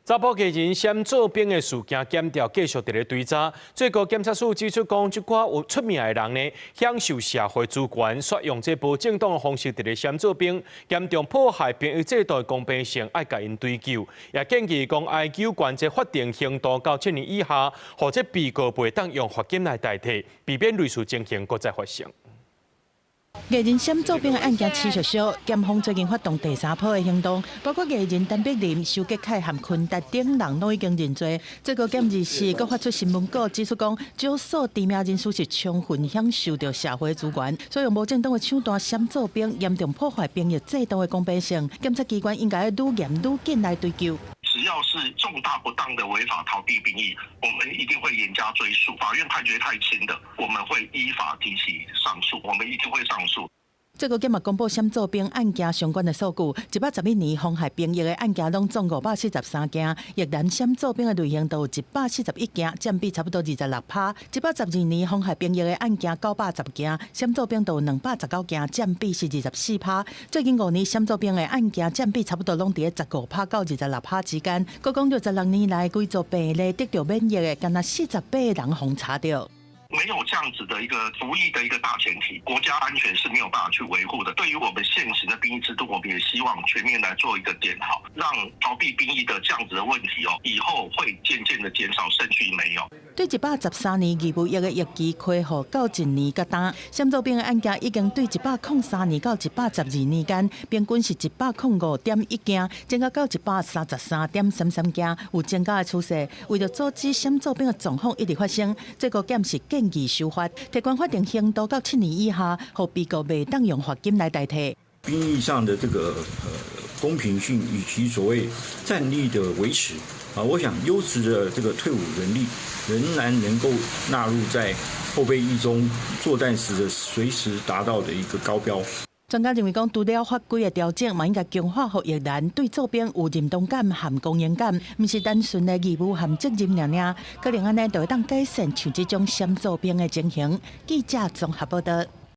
查甫艺人闪做兵的事件检调继续伫咧追查。最高检察署指出，讲即寡有出名的人呢，享受社会资源，选用这无正当的方式伫咧闪做兵，严重破坏兵役制度的公平性，爱甲因追究。也建议讲，爱求关这法定刑度到7年以下，或者被告袂当用罚金来代替，避免类似情形搁再发生。 艺人闪做兵的案件持续烧，检方最近发动第3波的行动，包括艺人陈碧林、邱吉凯和昆达等人都已经认罪。最高检24阁发出新闻稿，指出讲，少数知名人士是充分享受到社会资源，所以用无正当的手段闪做兵，严重破坏兵役制度的公平性。检察机关应该愈严愈紧来追究。 只要是重大不当的违法逃避兵役，我们一定会严加追诉。法院判决太轻的，我们会依法提起上诉，我们一定会上诉。 最高检嘛公布闪做兵案件相关的数据，111年妨害兵役的案件拢总543件，越南闪做兵的类型都有141件，占比差不多26%。112年妨害兵役的案件910件，闪做兵都有219件，占比是24%。最近5年闪做兵的案件占比差不多拢伫15%到26%之间。国讲66年来规则病例得到免疫的，敢若48人互查到。 没有这样子的一个服役的一个大前提，国家安全是没有办法去维护的。对于我们现行的兵役制度，我们也希望全面来做一个检讨，让逃避兵役的这样子的问题以后会渐渐的减少，甚至于没有。对113年义务役的役期开户到1年甲单，闪做兵的案件已经对103年到112年间，平均是105.1件，增加到133.33件，有增加的趋势。为了阻止闪做兵的状况一直发生，最高检是建议修法，提高法定刑度到7年以下，让被告袂当用罚金来代替。兵役上的这个公平性以及所谓战力的维持我想优质的这个退伍人力仍然能够纳入在后备役中作战时的随时达到的一个高标。 专家认为，除了法规的调整，嘛应该强化予役男对做兵有认同感和公平感，唔是单纯的义务和责任尔，可能安尼就会当改善像这种闪做兵的情形。记者综合报道。